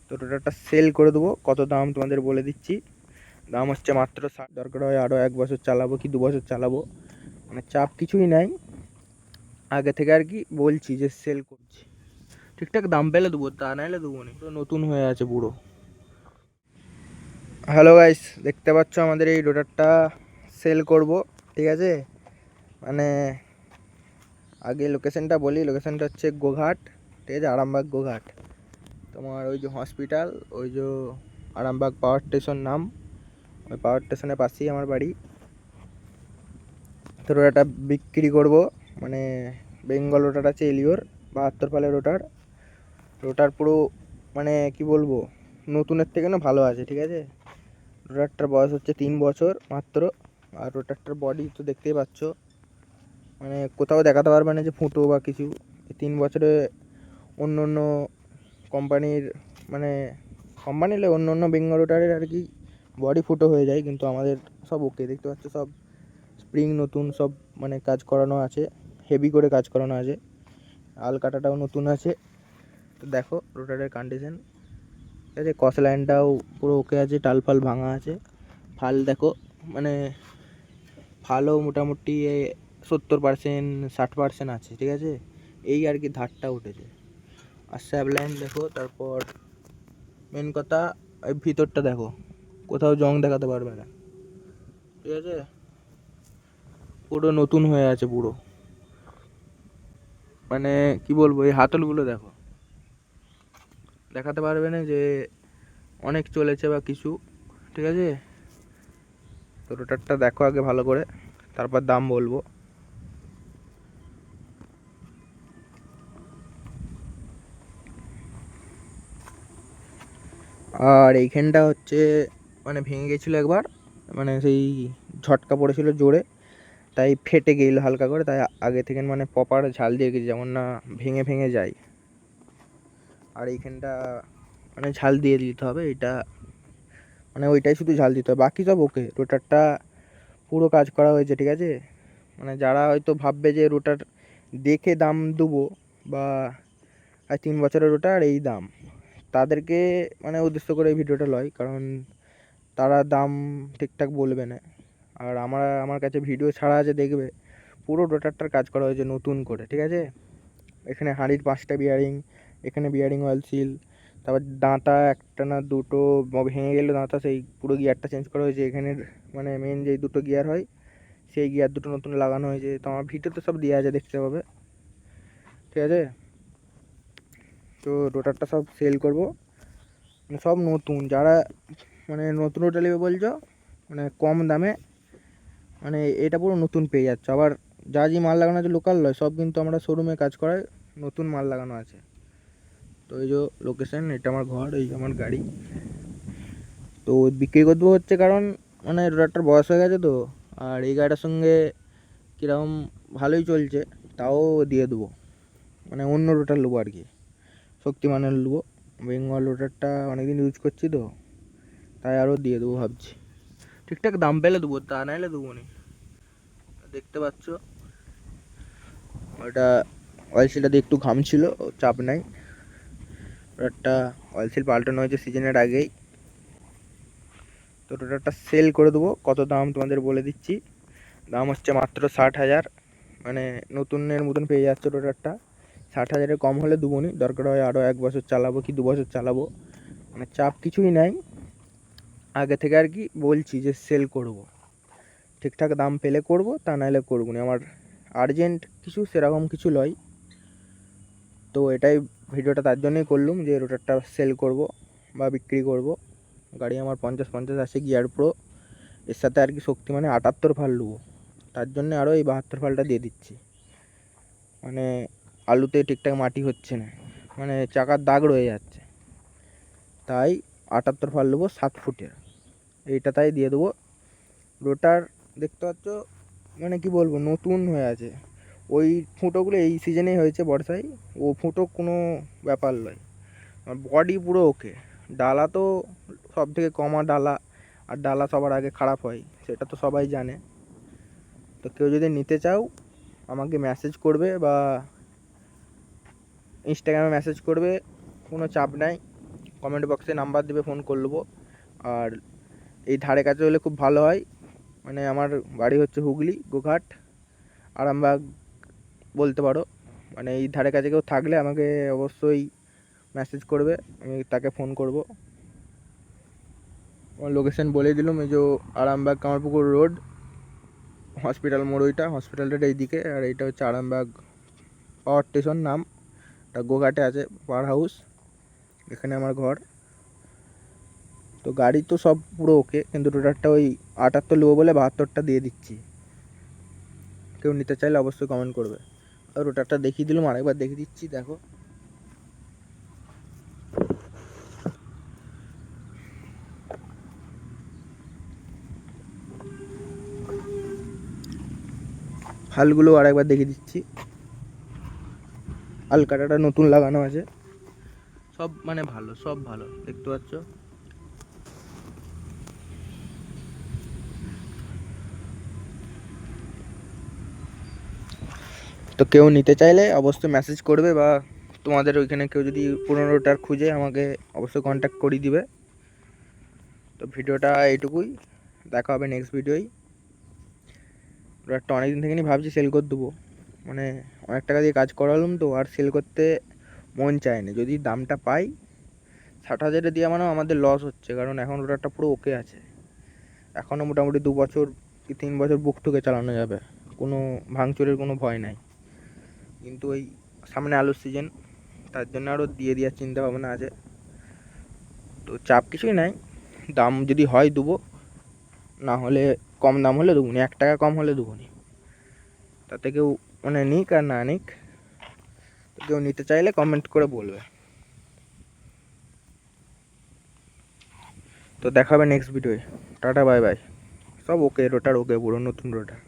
তো রোটারটা সেল করে দেবো। কত দাম তোমাদের বলে দিচ্ছি। দাম হচ্ছে মাত্র 60। দরকার হয় আরও 1 বছর চালাবো কি 2 বছর চালাবো, মানে চাপ কিছুই নাই। আগে থেকে আর কি বলছি যে সেল করছি, ঠিকঠাক দাম পেলে দেবো, তা নাইলে দেবো না। পুরো নতুন হয়ে আছে পুরো। হ্যালো গাইস, দেখতে পাচ্ছ আমাদের এই রোটারটা সেল করব, ঠিক আছে। মানে আগে লোকেশনটা বলি, লোকেশনটা হচ্ছে গোঘাট, ঠিক আছে, আরামবাগ গোঘাট। তোমার ওই যে হসপিটাল, ওই যে আরামবাগ পাওয়ার স্টেশন নাম, ওই পাওয়ার স্টেশনের পাশেই আমার বাড়ি। তো রোটারটা বিক্রি করব, মানে বেঙ্গল রোটার আছে এলিওর 72 পালের রোটার। রোটার পুরো মানে কি বলবো, নতুনের থেকে না ভালো আছে, ঠিক আছে। রোটারটার বয়স হচ্ছে 3 বছর মাত্র। আর রোটারটার বডি তো দেখতেই পাচ্ছ, মানে কোথাও দেখাতে পারবে না যে ফুটো বা কিছু। 3 বছরে অন্য অন্য কোম্পানির, মানে কোম্পানিলে অন্য অন্য বেঙ্গল রোটারের আর কি বডি ফুটো হয়ে যায়, কিন্তু আমাদের সব ওকে। দেখতে পাচ্ছ সব স্প্রিং নতুন, সব মানে কাজ করানো আছে, হেভি করে কাজ করানো আছে। আলকাটাটাও নতুন আছে। তো দেখো রোটারের কন্ডিশন, ঠিক আছে। কস লাইনটাও পুরো ওকে আছে, টাল ফাল ভাঙা আছে। ফাল দেখো, মানে ফালও মোটামুটি 70% 60% আছে, ঠিক আছে। এই আর কি ধারটা উঠেছে। আর স্যাব লাইন দেখো। তারপর মেন কথা, এই ভিতরটা দেখো, কোথাও জং দেখাতে পারবে না, ঠিক আছে। পুরো নতুন হয়ে আছে পুরো, মানে কি বলবো, এই হাতলগুলো দেখো, দেখাতে পারবে না যে অনেক চলেছে বা কিছু, ঠিক আছে। তো রোটারটা দেখো আগে ভালো করে, তারপর দাম বলবো। আর এইখানটা হচ্ছে মানে ভেঙে গেছিলো একবার, মানে সেই ঝটকা পড়েছিল জোরে, তাই ফেটে গেল হালকা করে। তাই আগে থেকে মানে প্রপার ঝাল দিয়ে গেছি, যেমন না ভেঙে ভেঙে যায়। আর এইখানটা মানে ঝাল দিয়ে দিতে হবে, এটা মানে ওইটাই শুধু ঝাল দিতে হবে, বাকি সব ওকে। রোটারটা পুরো কাজ করা হয়েছে, ঠিক আছে। মানে যারা হয়তো ভাববে যে রোটার দেখে দাম দেবো বা 3 বছরের রোটার এই দাম, তাদেরকে মানে উদ্দেশ্য করে এই ভিডিওটা লয়, কারণ তারা দাম ঠিকঠাক বলবে না। আর আমার কাছে ভিডিও ছাড়া আছে, দেখবে পুরো রোটারটার কাজ করা হয়েছে নতুন করে, ঠিক আছে। এখানে হাঁড়ির 5টা বিয়ারিং, এখানে বিয়ারিং অয়েল সিল, তারপর দাঁতা একটা না দুটো ভেঙে গেলে দাঁতা, সেই পুরো গিয়ারটা চেঞ্জ করা হয়েছে। এখানের মানে মেন যেই দুটো গিয়ার হয়, সেই গিয়ার দুটো নতুন লাগানো হয়েছে। তো আমার ভিডিওতে সব দেওয়া আছে, দেখতে পাবে, ঠিক আছে। তো রোটারটা সব সেল করব, মানে সব নতুন। যারা মানে নতুন রোটার নেবে বলছো, মানে কম দামে, মানে এটা পুরো নতুন পেয়ে যাচ্ছে। আবার যা যে মাল লাগানো আছে লোকাল নয়, সব কিন্তু আমরা শোরুমে কাজ করাই, নতুন মাল লাগানো আছে। তো এই যে লোকেশন, এটা আমার ঘর, এই আমার গাড়ি। তো বিক্রি করে দেবো হচ্ছে কারণ মানে রোটারটার বয়স হয়ে গেছে তো। আর এই গাড়িটার সঙ্গে কীরকম ভালোই চলছে, তাও দিয়ে দেবো। মানে অন্য রোটার নেবো আর কি, শক্তিমানের নেবো। বেঙ্গল রোটারটা অনেকদিন ইউজ করছি তো, তাই আরও দিয়ে দেবো ভাবছি। ঠিকঠাক দাম পেলে দেবো, তা নাইলে দেবো না। দেখতে পাচ্ছ ওটা অয়েল সিলটা দিয়ে একটু ঘাম ছিল, চাপ নাই। রোটারটা অয়েল সিল পাল্টানো হয়েছে সিজনের আগেই। তো রোটারটা সেল করে দেবো। কত দাম তোমাদের বলে দিচ্ছি। দাম হচ্ছে মাত্র 60,000, মানে নতুনের মতন পেয়ে যাচ্ছে রোটারটা। 60,000-এর কম হলে দেবো নি। দরকার হয় আরও 1 বছর চালাবো কি 2 বছর চালাবো, মানে চাপ কিছুই নাই। আগে থেকে আর কি বলছি যে সেল করব, ঠিকঠাক দাম পেলে করব, তা নাহলে করবো না। আমার আর্জেন্ট কিছু সেরকম কিছু নয়। তো এটাই ভিডিওটা তার জন্যই করলাম যে রোটারটা সেল করব বা বিক্রি করব। গাড়ি আমার 50-50 আছে গিয়ার প্রো, এর সাথে আর কি শক্তি মানে 78 ফাল নেবো, তার জন্য আরও এই 72 ফালটা দিয়ে দিচ্ছি। মানে আলুতে ঠিকঠাক মাটি হচ্ছে না, মানে চাকার দাগ রয়ে যাচ্ছে, তাই 78 ফাল নেবো 7 ফুটের, এইটা তাই দিয়ে দেবো। রোটার দেখতে পাচ্ছ, মানে কি বলবো, নতুন হয়ে আছে। ওই ফুটোগুলো এই সিজনেই হয়েছে, বর্ষায়। ও ফুটো কোনো ব্যাপার নয়, বডি পুরো ওকে। ডালা তো সব থেকে কমা ডালা, আর ডালা সবার আগে খারাপ হয়, সেটা তো সবাই জানে। তো কেউ যদি নিতে চাও আমাকে মেসেজ করবে বা ইনস্টাগ্রামে মেসেজ করবে, কোনো চাপ নাই। কমেন্ট বক্সে নাম্বার দেবে, ফোন করবো। আর এই ধারে কাছে হলে খুব ভালো হয়, মানে আমার বাড়ি হচ্ছে হুগলি, গোঘাট, আরামবাগ বলতে পারো। মানে এই ধারে কাছে কেউ থাকলে আমাকে অবশ্যই মেসেজ করবে, আমি তাকে ফোন করব। আমার লোকেশন বলে দিলাম, এই যে আরামবাগ কামারপুকুর রোড, হসপিটাল মোড়, ওইটা হসপিটালটা এইদিকে, আর এইটা হচ্ছে আরামবাগ পাওয়ার স্টেশন নাম, এটা গোঘাটে আছে পাওয়ার হাউস, এখানে আমার ঘর। তো গাড়ি তো সব পুরো ওকে, কিন্তু রোটারটা ওই 78 নেবো বলে 72টা দিয়ে দিচ্ছি। কেউ নিতে চাইলে অবশ্যই কমেন্ট করবে। আর রোটারটা দেখিয়ে দিলাম, আরেকবার দেখিয়ে দিচ্ছি, দেখো। হালগুলো আরেকবার দেখিয়ে দিচ্ছি, আলকাটাটা নতুন লাগানো আছে, সব মানে ভালো, সব ভালো, দেখতে পাচ্ছ। তো কেউ নিতে চাইলে অবশ্যই মেসেজ করবে, বা তোমাদের ওইখানে কেউ যদি পুরনো রোটার খুঁজে আমাকে অবশ্যই কন্ট্যাক্ট করে দিবে। তো ভিডিওটা এইটুকুই, দেখা হবে নেক্সট ভিডিওই। রোটারটা অনেকদিন থেকে ভাবছি সেল করে দেবো, মানে অনেক টাকা দিয়ে কাজ করালাম তো, আর সেল করতে মন চায় না। যদি দামটা পাই 60,000 দিয়ে মানে আমাদের লস হচ্ছে, কারণ এখন রোটারটা পুরো ওকে আছে, এখনও মোটামুটি 2 বছর কি 3 বছর বুক ঠুকে চালানো যাবে, কোনো ভাঙচুরের কোনো ভয় নাই। কিন্তু ওই সামনে আলুর সিজন, তার জন্য আরও দিয়ে দেওয়ার চিন্তা ভাবনা আছে। তো চাপ কিছুই নাই, দাম যদি হয় দেবো, না হলে কম দাম হলে দেবো নি, 1 টাকা কম হলে দেবো নি, তাতে কেউ মানে নিক আর না নিক। তো কেউ নিতে চাইলে কমেন্ট করে বলবে। তো দেখা হবে নেক্সট ভিডিওয়ে, টাটা বাই বাই। সব ওকে, রোটার ওকে, পুরো নতুন রোটার।